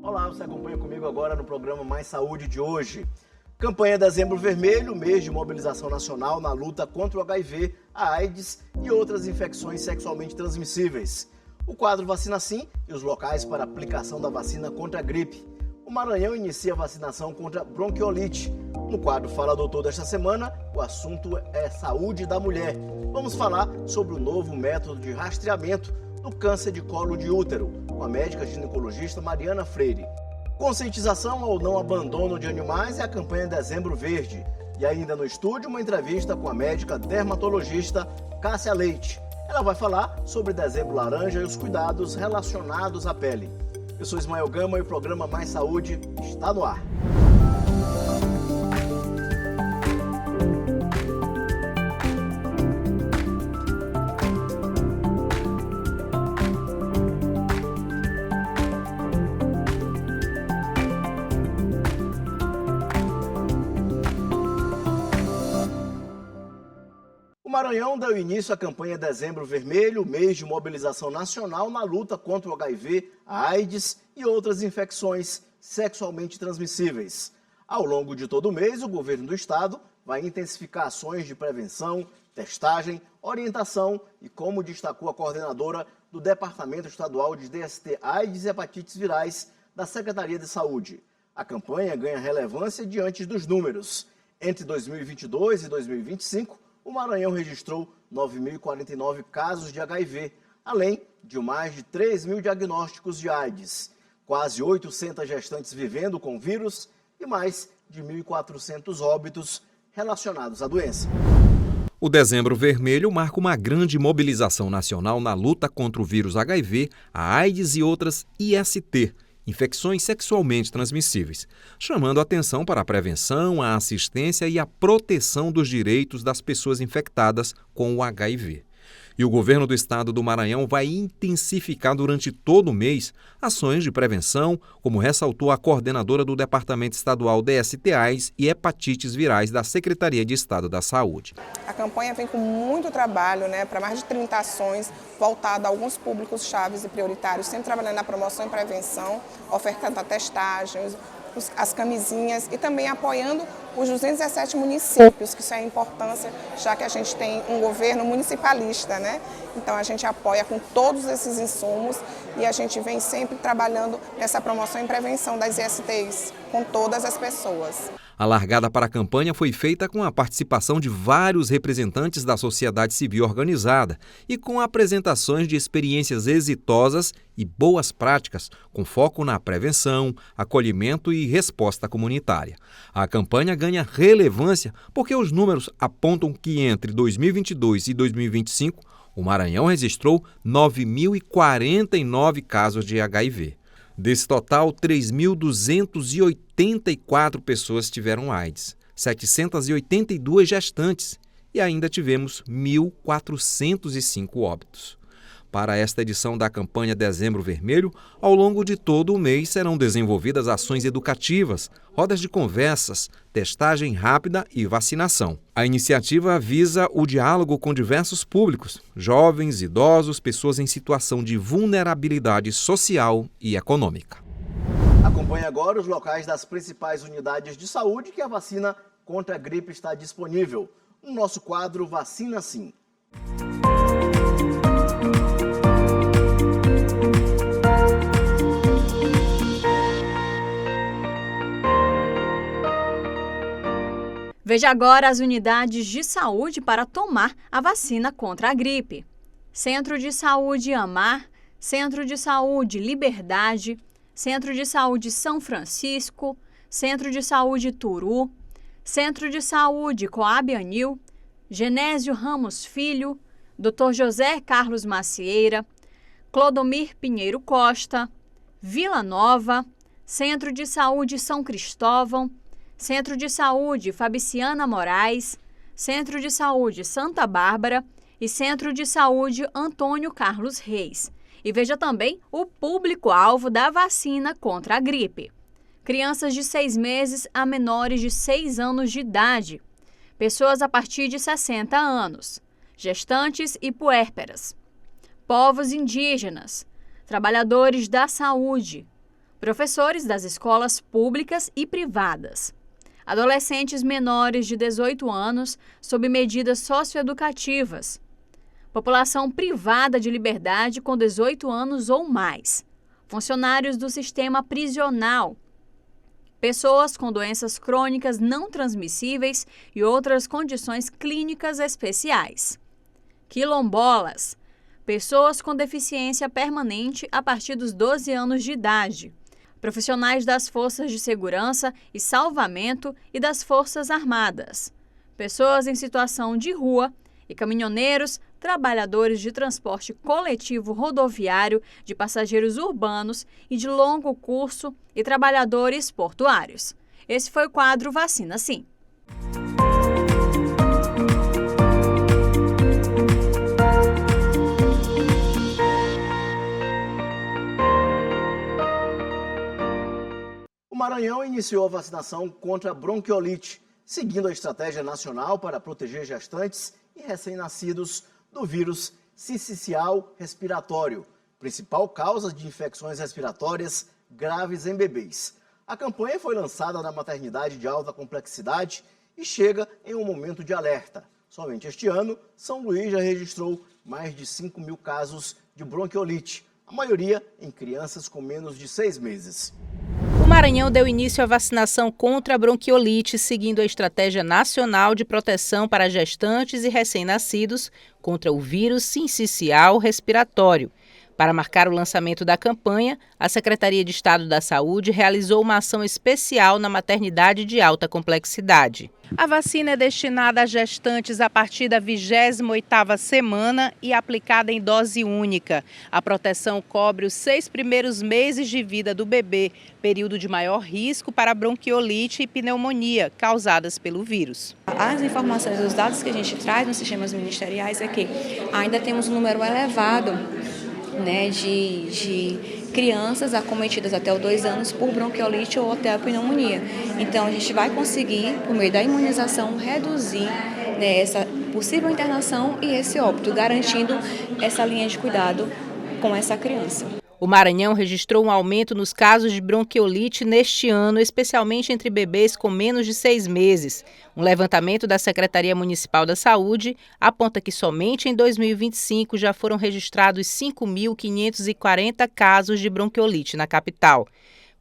Olá, você acompanha comigo agora no programa Mais Saúde de hoje. Campanha Dezembro Vermelho, mês de mobilização nacional na luta contra o HIV, a AIDS e outras infecções sexualmente transmissíveis. O quadro Vacina Sim e os locais para aplicação da vacina contra a gripe. O Maranhão inicia a vacinação contra bronquiolite. No quadro Fala Doutor desta semana, o assunto é saúde da mulher. Vamos falar sobre o novo método de rastreamento do câncer de colo de útero, com a médica ginecologista Mariana Freire. Conscientização ao não abandono de animais é a campanha Dezembro Verde. E ainda no estúdio, uma entrevista com a médica dermatologista Cássia Leite. Ela vai falar sobre Dezembro Laranja e os cuidados relacionados à pele. Eu sou Ismael Gama e o programa Mais Saúde está no ar. O Maranhão deu início à campanha Dezembro Vermelho, mês de mobilização nacional na luta contra o HIV, a AIDS e outras infecções sexualmente transmissíveis. Ao longo de todo o mês, o governo do estado vai intensificar ações de prevenção, testagem, orientação e, como destacou a coordenadora do Departamento Estadual de DST, AIDS e Hepatites Virais da Secretaria de Saúde. A campanha ganha relevância diante dos números. Entre 2022 e 2025, o Maranhão registrou 9.049 casos de HIV, além de mais de 3.000 diagnósticos de AIDS, quase 800 gestantes vivendo com vírus e mais de 1.400 óbitos relacionados à doença. O Dezembro Vermelho marca uma grande mobilização nacional na luta contra o vírus HIV, a AIDS e outras IST, infecções sexualmente transmissíveis, chamando a atenção para a prevenção, a assistência e a proteção dos direitos das pessoas infectadas com o HIV. E o governo do estado do Maranhão vai intensificar durante todo o mês ações de prevenção, como ressaltou a coordenadora do Departamento Estadual DST-AIDS e Hepatites Virais da Secretaria de Estado da Saúde. A campanha vem com muito trabalho, para mais de 30 ações voltadas a alguns públicos chaves e prioritários, sempre trabalhando na promoção e prevenção, ofertando a testagem, as camisinhas e também apoiando os 217 municípios, que isso é a importância, já que a gente tem um governo municipalista, Então a gente apoia com todos esses insumos e a gente vem sempre trabalhando nessa promoção e prevenção das ISTs com todas as pessoas. A largada para a campanha foi feita com a participação de vários representantes da sociedade civil organizada e com apresentações de experiências exitosas e boas práticas, com foco na prevenção, acolhimento e resposta comunitária. A campanha ganha relevância porque os números apontam que entre 2022 e 2025, o Maranhão registrou 9.049 casos de HIV. Desse total, 3.284 pessoas tiveram AIDS, 782 gestantes e ainda tivemos 1.405 óbitos. Para esta edição da campanha Dezembro Vermelho, ao longo de todo o mês serão desenvolvidas ações educativas, rodas de conversas, testagem rápida e vacinação. A iniciativa visa o diálogo com diversos públicos, jovens, idosos, pessoas em situação de vulnerabilidade social e econômica. Acompanhe agora os locais das principais unidades de saúde que a vacina contra a gripe está disponível. No nosso quadro Vacina Sim. Veja agora as unidades de saúde para tomar a vacina contra a gripe. Centro de Saúde Amar, Centro de Saúde Liberdade, Centro de Saúde São Francisco, Centro de Saúde Turu, Centro de Saúde Coab Anil, Genésio Ramos Filho, Dr. José Carlos Macieira, Clodomir Pinheiro Costa, Vila Nova, Centro de Saúde São Cristóvão, Centro de Saúde Fabriciana Moraes, Centro de Saúde Santa Bárbara e Centro de Saúde Antônio Carlos Reis. E veja também o público-alvo da vacina contra a gripe. Crianças de 6 meses a menores de 6 anos de idade. Pessoas a partir de 60 anos. Gestantes e puérperas. Povos indígenas. Trabalhadores da saúde. professores das escolas públicas e privadas, adolescentes menores de 18 anos sob medidas socioeducativas, população privada de liberdade com 18 anos ou mais, funcionários do sistema prisional, pessoas com doenças crônicas não transmissíveis e outras condições clínicas especiais, quilombolas, pessoas com deficiência permanente a partir dos 12 anos de idade, profissionais das forças de segurança e salvamento e das Forças Armadas, pessoas em situação de rua e caminhoneiros, trabalhadores de transporte coletivo rodoviário, de passageiros urbanos e de longo curso e trabalhadores portuários. Esse foi o quadro Vacina Sim. O Maranhão iniciou a vacinação contra a bronquiolite, seguindo a estratégia nacional para proteger gestantes e recém-nascidos do vírus sincicial respiratório, principal causa de infecções respiratórias graves em bebês. A campanha foi lançada na maternidade de alta complexidade e chega em um momento de alerta. Somente este ano, São Luís já registrou mais de 5 mil casos de bronquiolite, a maioria em crianças com menos de 6 meses. O Maranhão deu início à vacinação contra a bronquiolite, seguindo a Estratégia Nacional de Proteção para Gestantes e Recém-Nascidos contra o vírus sincicial respiratório. Para marcar o lançamento da campanha, a Secretaria de Estado da Saúde realizou uma ação especial na maternidade de alta complexidade. A vacina é destinada a gestantes a partir da 28ª semana e aplicada em dose única. A proteção cobre os 6 primeiros meses de vida do bebê, período de maior risco para bronquiolite e pneumonia causadas pelo vírus. As informações, os dados que a gente traz nos sistemas ministeriais é que ainda temos um número elevado, né, de crianças acometidas até os 2 anos por bronquiolite ou até a pneumonia. Então, a gente vai conseguir, por meio da imunização, reduzir, né, essa possível internação e esse óbito, garantindo essa linha de cuidado com essa criança. O Maranhão registrou um aumento nos casos de bronquiolite neste ano, especialmente entre bebês com menos de 6 meses. Um levantamento da Secretaria Municipal da Saúde aponta que somente em 2025 já foram registrados 5.540 casos de bronquiolite na capital.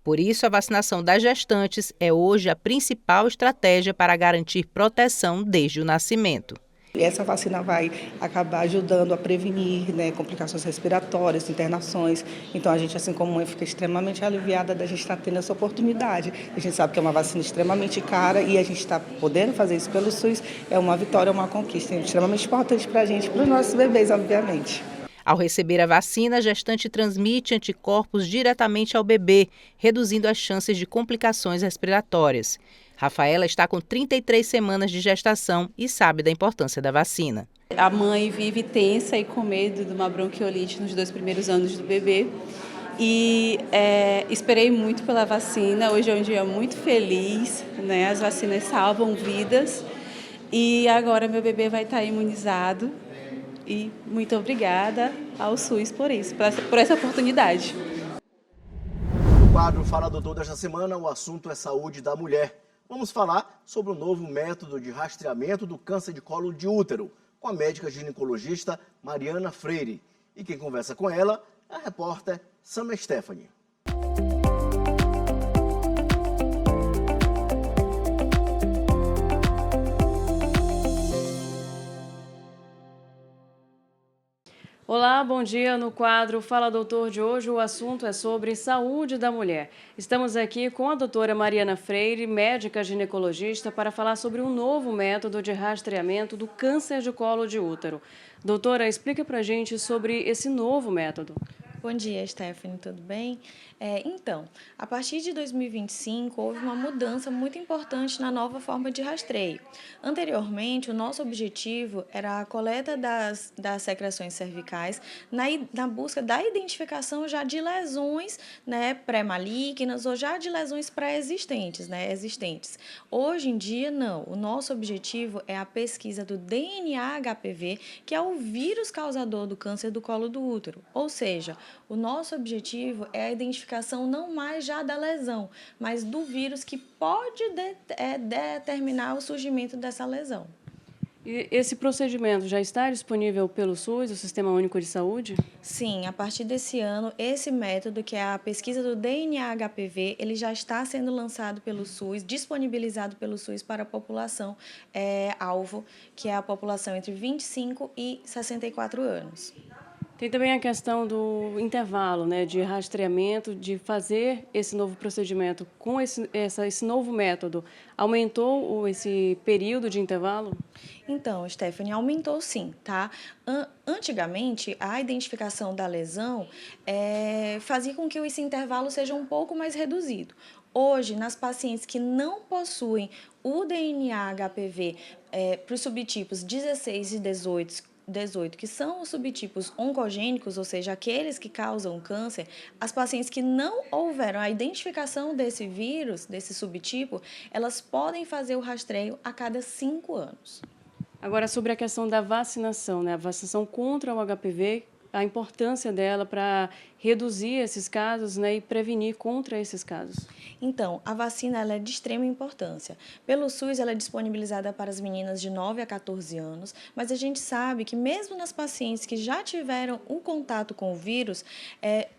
Por isso, a vacinação das gestantes é hoje a principal estratégia para garantir proteção desde o nascimento. Essa vacina vai acabar ajudando a prevenir, né, complicações respiratórias, internações. Então, a gente, assim como mãe, fica extremamente aliviada da gente estar tendo essa oportunidade. A gente sabe que é uma vacina extremamente cara e a gente está podendo fazer isso pelo SUS. É uma vitória, é uma conquista extremamente importante para a gente, para os nossos bebês, obviamente. Ao receber a vacina, a gestante transmite anticorpos diretamente ao bebê, reduzindo as chances de complicações respiratórias. Rafaela está com 33 semanas de gestação e sabe da importância da vacina. A mãe vive tensa e com medo de uma bronquiolite nos 2 primeiros anos do bebê. E esperei muito pela vacina. Hoje é um dia muito feliz, né? As vacinas salvam vidas. E agora meu bebê vai estar imunizado. E muito obrigada ao SUS por isso, por essa oportunidade. No quadro Fala Doutor desta semana, o assunto é saúde da mulher. Vamos falar sobre o novo método de rastreamento do câncer de colo de útero, com a médica ginecologista Mariana Freire. E quem conversa com ela é a repórter Sama Stephanie. Olá, bom dia. No quadro Fala Doutor de hoje, o assunto é sobre saúde da mulher. Estamos aqui com a doutora Mariana Freire, médica ginecologista, para falar sobre um novo método de rastreamento do câncer de colo de útero. Doutora, explica para a gente sobre esse novo método. Bom dia, Stephanie, tudo bem? Então, a partir de 2025, houve uma mudança muito importante na nova forma de rastreio. Anteriormente, o nosso objetivo era a coleta das secreções cervicais na busca da identificação já de lesões, né, pré-malignas ou já de lesões pré-existentes, né, existentes. Hoje em dia, não. O nosso objetivo é a pesquisa do DNA HPV, que é o vírus causador do câncer do colo do útero. Ou seja, O nosso objetivo é a identificação não mais já da lesão, mas do vírus que pode determinar o surgimento dessa lesão. E esse procedimento já está disponível pelo SUS, o Sistema Único de Saúde? Sim, a partir desse ano, esse método, que é a pesquisa do DNA-HPV, ele já está sendo lançado pelo SUS, disponibilizado pelo SUS para a população alvo, que é a população entre 25 e 64 anos. Tem também a questão do intervalo, né, de rastreamento, de fazer esse novo procedimento com esse novo método. Aumentou esse período de intervalo? Então, Stephanie, aumentou sim, tá? Antigamente, a identificação da lesão fazia com que esse intervalo seja um pouco mais reduzido. Hoje, nas pacientes que não possuem o DNA-HPV para os subtipos 16 e 18, que são os subtipos oncogênicos, ou seja, aqueles que causam câncer, as pacientes que não houveram a identificação desse vírus, desse subtipo, elas podem fazer o rastreio a cada 5 anos. Agora, sobre a questão da vacinação, né? A vacinação contra o HPV, a importância dela para reduzir esses casos, né, e prevenir contra esses casos. Então, a vacina ela é de extrema importância. Pelo SUS, ela é disponibilizada para as meninas de 9 a 14 anos, mas a gente sabe que mesmo nas pacientes que já tiveram um contato com o vírus,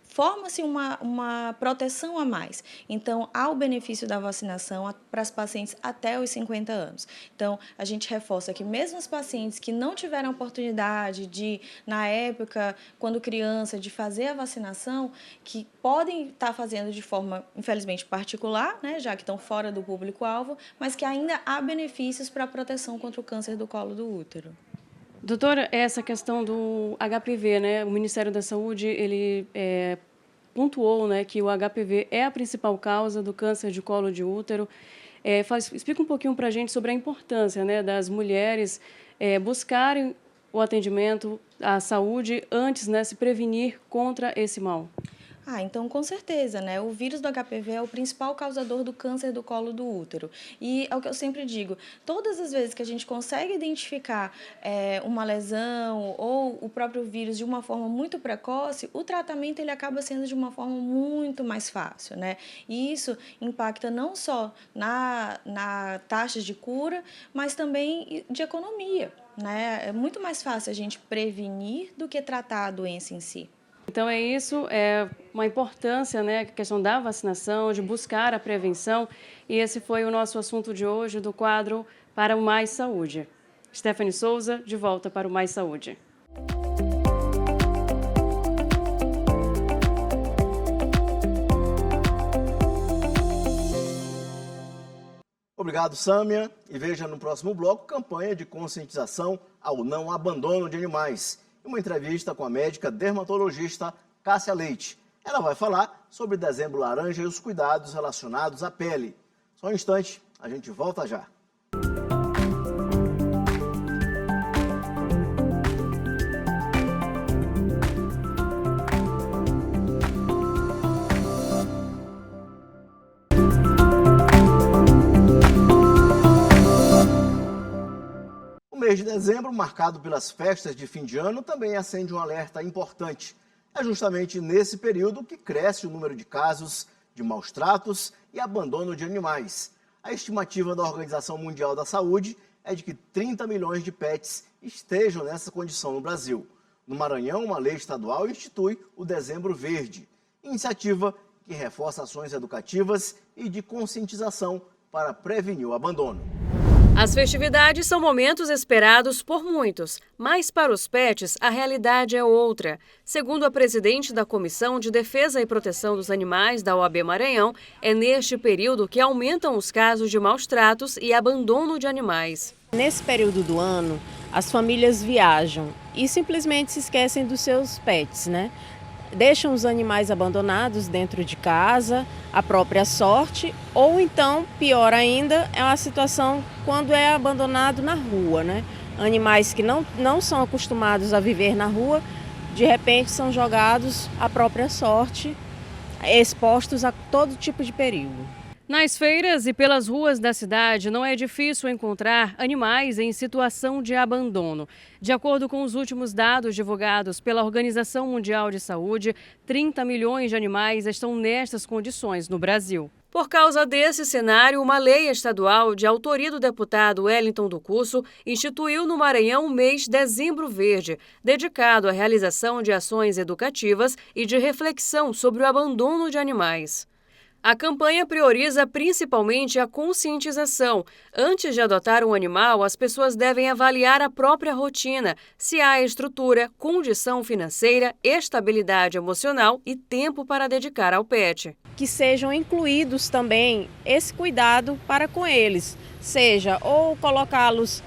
forma-se uma proteção a mais. Então, há o benefício da vacinação para as pacientes até os 50 anos. Então, a gente reforça que mesmo os pacientes que não tiveram oportunidade de, na época, quando criança, de fazer a vacinação, que podem estar fazendo de forma, infelizmente, particular, né, já que estão fora do público-alvo, mas que ainda há benefícios para a proteção contra o câncer do colo do útero. Doutora, essa questão do HPV, né? O Ministério da Saúde, ele pontuou, né, que o HPV é a principal causa do câncer de colo de útero. Explica um pouquinho para a gente sobre a importância, né, das mulheres buscarem o atendimento à saúde antes, né, se prevenir contra esse mal. Então, com certeza, né? O vírus do HPV é o principal causador do câncer do colo do útero. E é o que eu sempre digo, todas as vezes que a gente consegue identificar uma lesão ou o próprio vírus de uma forma muito precoce, o tratamento ele acaba sendo de uma forma muito mais fácil, né? E isso impacta não só na taxa de cura, mas também de economia, né? É muito mais fácil a gente prevenir do que tratar a doença em si. Então, é isso, uma importância, né, a questão da vacinação, de buscar a prevenção. E esse foi o nosso assunto de hoje do quadro Para o Mais Saúde. Stephanie Souza, de volta para o Mais Saúde. Obrigado, Sâmia. E veja no próximo bloco campanha de conscientização ao não abandono de animais. Uma entrevista com a médica dermatologista Cássia Leite. Ela vai falar sobre Dezembro Laranja e os cuidados relacionados à pele. Só um instante, a gente volta já. O mês de dezembro, marcado pelas festas de fim de ano, também acende um alerta importante. É justamente nesse período que cresce o número de casos de maus tratos e abandono de animais. A estimativa da Organização Mundial da Saúde é de que 30 milhões de pets estejam nessa condição no Brasil. No Maranhão, uma lei estadual institui o Dezembro Verde, iniciativa que reforça ações educativas e de conscientização para prevenir o abandono. As festividades são momentos esperados por muitos, mas para os pets a realidade é outra. Segundo a presidente da Comissão de Defesa e Proteção dos Animais da OAB Maranhão, é neste período que aumentam os casos de maus tratos e abandono de animais. Nesse período do ano, as famílias viajam e simplesmente se esquecem dos seus pets, né? Deixam os animais abandonados dentro de casa, à própria sorte, ou então, pior ainda, é uma situação quando é abandonado na rua, né? Animais que não são acostumados a viver na rua, de repente são jogados à própria sorte, expostos a todo tipo de perigo. Nas feiras e pelas ruas da cidade, não é difícil encontrar animais em situação de abandono. De acordo com os últimos dados divulgados pela Organização Mundial de Saúde, 30 milhões de animais estão nestas condições no Brasil. Por causa desse cenário, uma lei estadual de autoria do deputado Wellington do Curso instituiu no Maranhão o mês Dezembro Verde, dedicado à realização de ações educativas e de reflexão sobre o abandono de animais. A campanha prioriza principalmente a conscientização. Antes de adotar um animal, as pessoas devem avaliar a própria rotina, se há estrutura, condição financeira, estabilidade emocional e tempo para dedicar ao pet. Que sejam incluídos também esse cuidado para com eles, seja ou colocá-los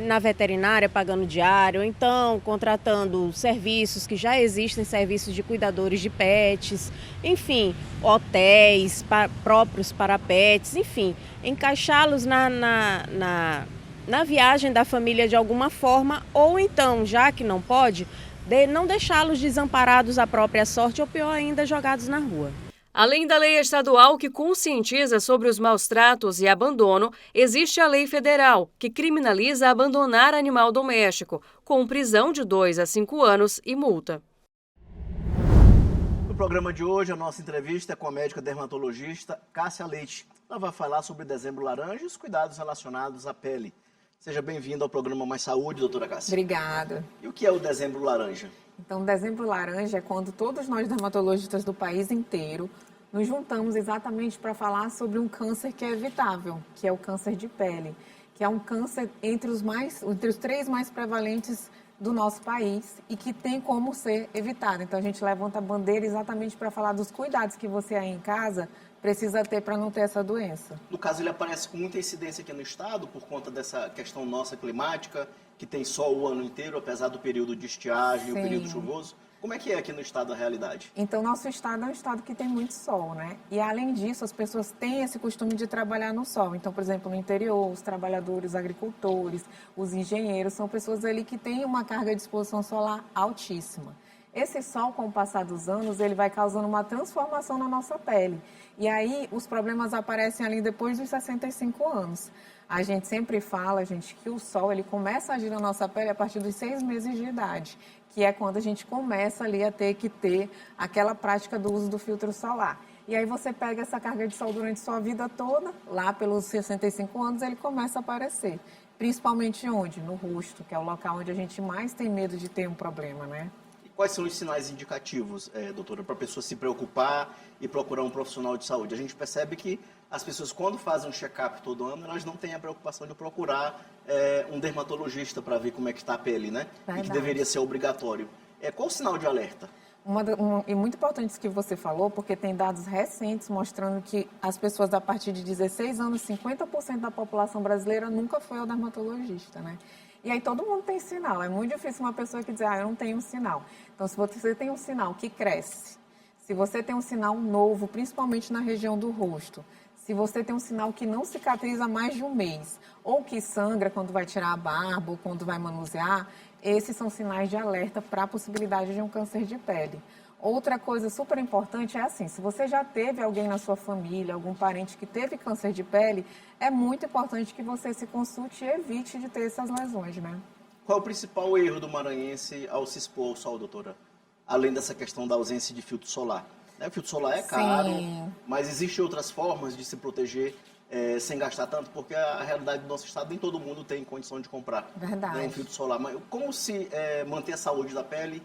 na veterinária pagando diário, ou então contratando serviços que já existem, serviços de cuidadores de pets, enfim, hotéis próprios para pets, enfim, encaixá-los na viagem da família de alguma forma, ou então, já que não pode, não deixá-los desamparados à própria sorte ou pior ainda, jogados na rua. Além da lei estadual que conscientiza sobre os maus tratos e abandono, existe a lei federal, que criminaliza abandonar animal doméstico, com prisão de 2 a 5 anos e multa. No programa de hoje, a nossa entrevista é com a médica dermatologista Cássia Leite. Ela vai falar sobre Dezembro Laranja e os cuidados relacionados à pele. Seja bem-vinda ao programa Mais Saúde, doutora Cássia. Obrigada. E o que é o Dezembro Laranja? Então, Dezembro Laranja é quando todos nós dermatologistas do país inteiro nos juntamos exatamente para falar sobre um câncer que é evitável, que é o câncer de pele, que é um câncer entre os 3 mais prevalentes do nosso país e que tem como ser evitado. Então, a gente levanta a bandeira exatamente para falar dos cuidados que você aí em casa precisa ter para não ter essa doença. No caso, ele aparece com muita incidência aqui no estado por conta dessa questão nossa climática, que tem sol o ano inteiro, apesar do período de estiagem e o período chuvoso. Como é que é aqui no estado a realidade? Então, nosso estado é um estado que tem muito sol, né? E, além disso, as pessoas têm esse costume de trabalhar no sol. Então, por exemplo, no interior, os trabalhadores, os agricultores, os engenheiros, são pessoas ali que têm uma carga de exposição solar altíssima. Esse sol, com o passar dos anos, ele vai causando uma transformação na nossa pele. E aí, os problemas aparecem ali depois dos 65 anos. A gente sempre fala, gente, que o sol ele começa a agir na nossa pele a partir dos 6 meses de idade, que é quando a gente começa ali a ter que ter aquela prática do uso do filtro solar. E aí você pega essa carga de sol durante sua vida toda, lá pelos 65 anos ele começa a aparecer. Principalmente onde? No rosto, que é o local onde a gente mais tem medo de ter um problema, né? Quais são os sinais indicativos, doutora, para a pessoa se preocupar e procurar um profissional de saúde? A gente percebe que as pessoas, quando fazem um check-up todo ano, elas não têm a preocupação de procurar um dermatologista para ver como é que está a pele, né? Verdade. E que deveria ser obrigatório. Qual o sinal de alerta? E muito importante isso que você falou, porque tem dados recentes mostrando que as pessoas a partir de 16 anos, 50% da população brasileira nunca foi ao dermatologista, né? E aí todo mundo tem sinal. É muito difícil uma pessoa que diz, eu não tenho um sinal. Então, se você tem um sinal que cresce, se você tem um sinal novo, principalmente na região do rosto, se você tem um sinal que não cicatriza mais de um mês, ou que sangra quando vai tirar a barba, ou quando vai manusear, esses são sinais de alerta para a possibilidade de um câncer de pele. Outra coisa super importante é assim, se você já teve alguém na sua família, algum parente que teve câncer de pele, é muito importante que você se consulte e evite de ter essas lesões, né? Qual é o principal erro do maranhense ao se expor ao sol, doutora? Além dessa questão da ausência de filtro solar. O filtro solar é caro, mas existem outras formas de se proteger sem gastar tanto, porque a realidade do nosso estado nem todo mundo tem condição de comprar um filtro solar. Mas como se manter a saúde da pele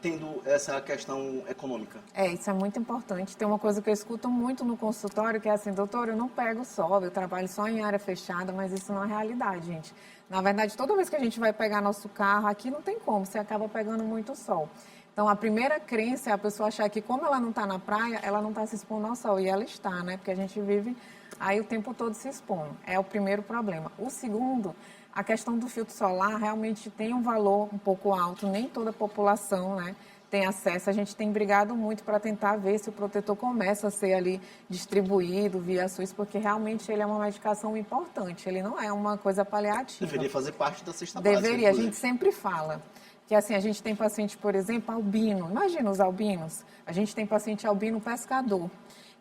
tendo essa questão econômica? Isso é muito importante. Tem uma coisa que eu escuto muito no consultório, que é assim, doutor, eu não pego sol, eu trabalho só em área fechada, mas isso não é realidade, gente. Na verdade, toda vez que a gente vai pegar nosso carro, aqui não tem como, você acaba pegando muito sol. Então, a primeira crença é a pessoa achar que como ela não está na praia, ela não está se expondo ao sol. E ela está, né? Porque a gente vive aí o tempo todo se expondo. É o primeiro problema. O segundo, a questão do filtro solar realmente tem um valor um pouco alto. Nem toda a população, né, tem acesso. A gente tem brigado muito para tentar ver se o protetor começa a ser ali distribuído via SUS, porque realmente ele é uma medicação importante. Ele não é uma coisa paliativa. Deveria fazer parte da cesta básica. Deveria. A gente sempre fala que assim, a gente tem paciente, por exemplo, albino. Imagina os albinos. A gente tem paciente albino pescador.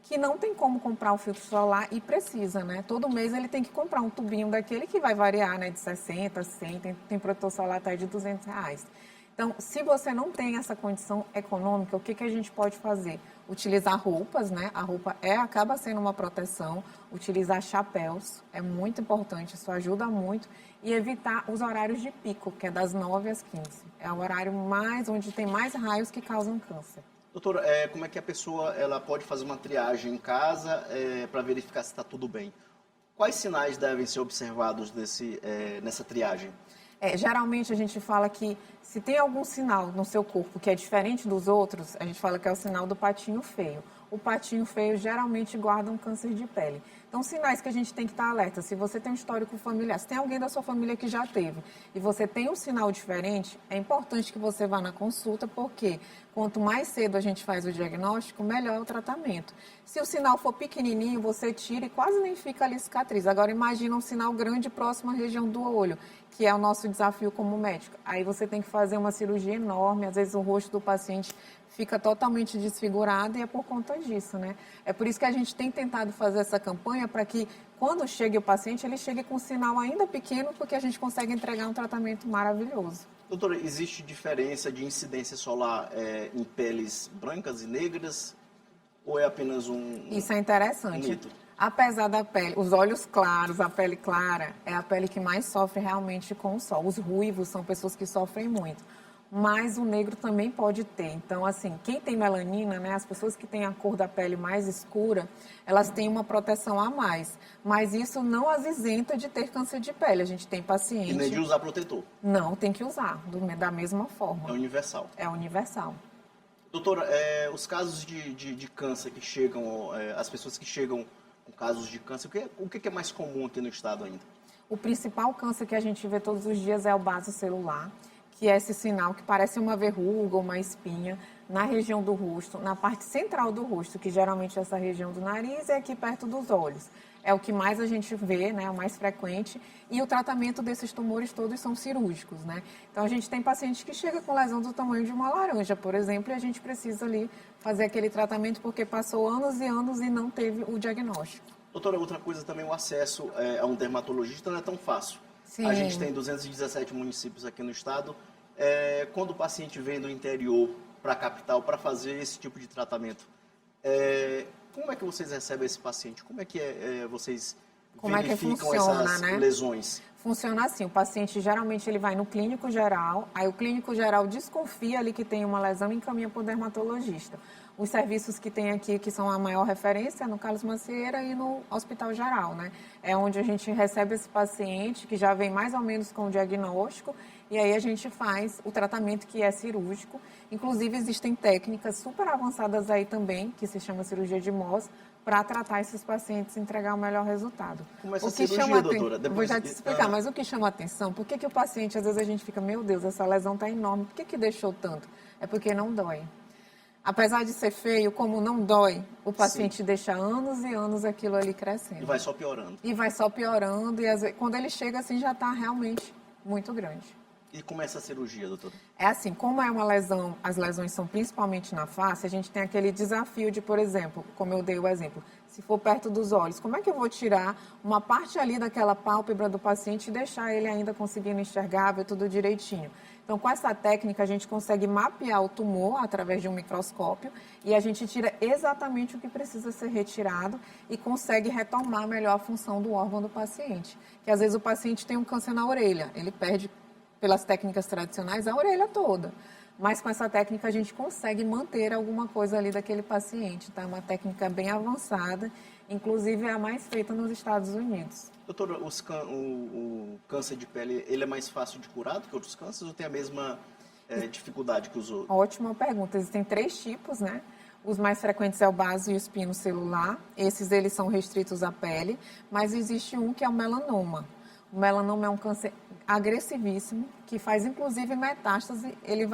que não tem como comprar o filtro solar e precisa, né? Todo mês ele tem que comprar um tubinho daquele que vai variar, né? De 60, 100, tem protetor solar até de R$200. Então, se você não tem essa condição econômica, o que a gente pode fazer? Utilizar roupas, né? A roupa acaba sendo uma proteção. Utilizar chapéus é muito importante, isso ajuda muito. E evitar os horários de pico, que é das 9 às 15. É o horário onde tem mais raios que causam câncer. Doutora, como é que a pessoa ela pode fazer uma triagem em casa para verificar se está tudo bem? Quais sinais devem ser observados nessa triagem? Geralmente a gente fala que se tem algum sinal no seu corpo que é diferente dos outros, a gente fala que é o sinal do patinho feio. O patinho feio geralmente guarda um câncer de pele. Então, sinais que a gente tem que estar alerta. Se você tem um histórico familiar, se tem alguém da sua família que já teve e você tem um sinal diferente, é importante que você vá na consulta, porque quanto mais cedo a gente faz o diagnóstico, melhor é o tratamento. Se o sinal for pequenininho, você tira e quase nem fica ali cicatriz. Agora, imagina um sinal grande próximo à região do olho, que é o nosso desafio como médico. Aí você tem que fazer uma cirurgia enorme, às vezes o rosto do paciente fica totalmente desfigurado e é por conta disso, né? É por isso que a gente tem tentado fazer essa campanha para que quando chegue o paciente, ele chegue com um sinal ainda pequeno, porque a gente consegue entregar um tratamento maravilhoso. Doutora, existe diferença de incidência solar em peles brancas e negras ou é apenas Isso é interessante. Um mito? Apesar da pele, os olhos claros, a pele clara, é a pele que mais sofre realmente com o sol. Os ruivos são pessoas que sofrem muito. Mas o negro também pode ter. Então, assim, quem tem melanina, né, as pessoas que têm a cor da pele mais escura, elas têm uma proteção a mais. Mas isso não as isenta de ter câncer de pele. A gente tem paciente... E nem de usar protetor? Não, tem que usar, da mesma forma. É universal? É universal. Doutora, os casos de câncer que chegam, as pessoas que chegam com casos de câncer, o que é mais comum aqui no estado ainda? O principal câncer que a gente vê todos os dias é o basocelular, que é esse sinal que parece uma verruga ou uma espinha na região do rosto, na parte central do rosto, que geralmente é essa região do nariz e aqui perto dos olhos. É o que mais a gente vê, né, o mais frequente, e o tratamento desses tumores todos são cirúrgicos, né? Então, a gente tem paciente que chega com lesão do tamanho de uma laranja, por exemplo, e a gente precisa ali fazer aquele tratamento porque passou anos e anos e não teve o diagnóstico. Doutora, outra coisa também, o acesso a um dermatologista não é tão fácil. Sim. A gente tem 217 municípios aqui no estado. Quando o paciente vem do interior para a capital para fazer esse tipo de tratamento, como é que vocês recebem esse paciente? Como é que vocês verificam essas lesões? Funciona assim, o paciente geralmente ele vai no clínico geral, aí o clínico geral desconfia ali que tem uma lesão e encaminha para o dermatologista. Os serviços que tem aqui, que são a maior referência, é no Carlos Macieira e no Hospital Geral, né? É onde a gente recebe esse paciente que já vem mais ou menos com o diagnóstico e aí a gente faz o tratamento que é cirúrgico. Inclusive, existem técnicas super avançadas aí também, que se chama cirurgia de Mohs, para tratar esses pacientes e entregar o melhor resultado. Como essa cirurgia, doutora? Vou já te explicar, mas o que chama atenção, por que o paciente, às vezes a gente fica, meu Deus, essa lesão está enorme, por que deixou tanto? É porque não dói. Apesar de ser feio, como não dói, o paciente deixa anos e anos aquilo ali crescendo. E vai só piorando. E vai só piorando, e às vezes, quando ele chega assim já está realmente muito grande. E como é essa cirurgia, doutora? É assim, como é uma lesão, as lesões são principalmente na face, a gente tem aquele desafio de, por exemplo, como eu dei o exemplo, se for perto dos olhos, como é que eu vou tirar uma parte ali daquela pálpebra do paciente e deixar ele ainda conseguindo enxergar, ver tudo direitinho? Então, com essa técnica, a gente consegue mapear o tumor através de um microscópio e a gente tira exatamente o que precisa ser retirado e consegue retomar melhor a função do órgão do paciente. Que às vezes o paciente tem um câncer na orelha, ele perde, pelas técnicas tradicionais, a orelha toda. Mas com essa técnica a gente consegue manter alguma coisa ali daquele paciente, tá? Uma técnica bem avançada, inclusive é a mais feita nos Estados Unidos. Doutora, o câncer de pele, ele é mais fácil de curar do que outros cânceres ou tem a mesma dificuldade que os outros? Ótima pergunta. Existem 3 tipos, né? Os mais frequentes é o baso e o espino celular. Esses, eles são restritos à pele, mas existe um que é o melanoma. O melanoma é um câncer agressivíssimo, que faz inclusive metástase, ele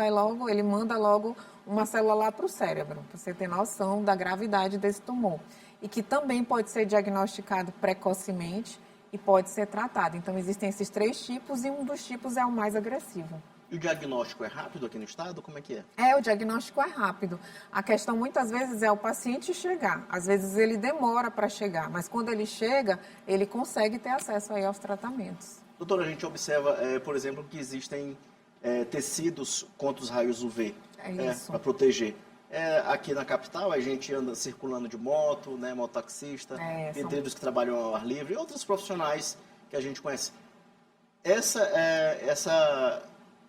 manda logo uma célula lá para o cérebro, para você ter noção da gravidade desse tumor. E que também pode ser diagnosticado precocemente e pode ser tratado. Então, existem esses 3 tipos e um dos tipos é o mais agressivo. E o diagnóstico é rápido aqui no estado? Como é que é? O diagnóstico é rápido. A questão muitas vezes é o paciente chegar. Às vezes ele demora para chegar, mas quando ele chega, ele consegue ter acesso aí aos tratamentos. Doutora, a gente observa, por exemplo, que existem tecidos contra os raios UV para proteger. Aqui na capital, a gente anda circulando de moto, né, mototaxista, pedreiros que trabalham ao ar livre e outros profissionais que a gente conhece.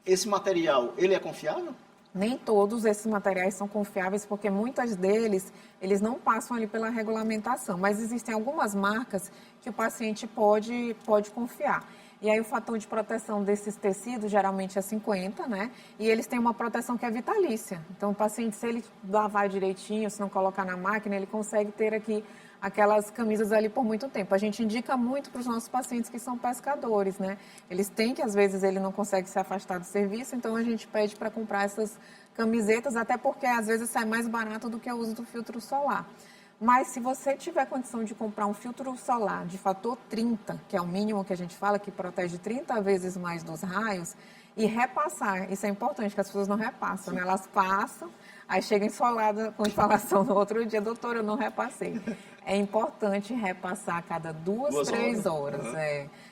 Esse material, ele é confiável? Nem todos esses materiais são confiáveis, porque muitos deles, eles não passam ali pela regulamentação, mas existem algumas marcas que o paciente pode confiar. E aí o fator de proteção desses tecidos geralmente é 50, né? E eles têm uma proteção que é vitalícia. Então o paciente, se ele lavar direitinho, se não colocar na máquina, ele consegue ter aqui aquelas camisas ali por muito tempo. A gente indica muito para os nossos pacientes que são pescadores, né? Eles têm que, às vezes, ele não consegue se afastar do serviço, então a gente pede para comprar essas camisetas, até porque às vezes sai mais barato do que o uso do filtro solar. Mas se você tiver condição de comprar um filtro solar de fator 30, que é o mínimo que a gente fala, que protege 30 vezes mais dos raios, e repassar, isso é importante, que as pessoas não repassam, né? Elas passam, aí chega ensolada com insolação no outro dia, doutora, eu não repassei. É importante repassar a cada 2, 3 horas.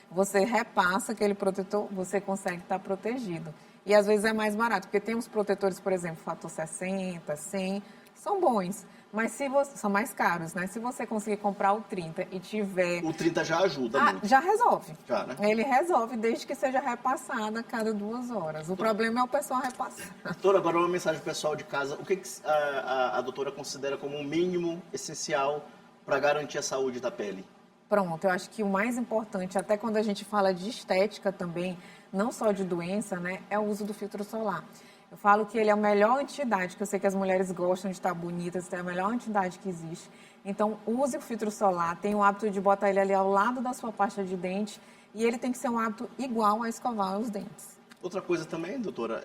Você repassa aquele protetor, você consegue estar protegido. E às vezes é mais barato, porque tem uns protetores, por exemplo, fator 60, 100, são bons. Mas são mais caros, né? Se você conseguir comprar o 30 e tiver... O 30 já ajuda muito. Já resolve. Já, né? Ele resolve desde que seja repassada a cada 2 horas. O problema é o pessoal repassar. Doutora, agora uma mensagem pro pessoal de casa. O que a doutora considera como um mínimo essencial para garantir a saúde da pele? Pronto, eu acho que o mais importante, até quando a gente fala de estética também, não só de doença, né? É o uso do filtro solar. Eu falo que ele é a melhor antidade, que eu sei que as mulheres gostam de estar bonitas, é a melhor antidade que existe. Então, use o filtro solar, tenha o hábito de botar ele ali ao lado da sua pasta de dente e ele tem que ser um hábito igual a escovar os dentes. Outra coisa também, doutora,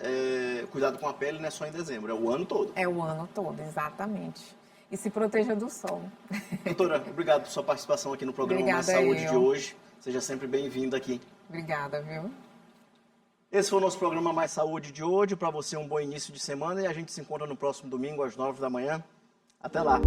cuidado com a pele não é só em dezembro, é o ano todo. É o ano todo, exatamente. E se proteja do sol. Doutora, obrigado por sua participação aqui no programa Mais Saúde de hoje. Seja sempre bem-vinda aqui. Obrigada, viu? Esse foi o nosso programa Mais Saúde de hoje. Para você, um bom início de semana e a gente se encontra no próximo domingo às 9 da manhã. Até lá!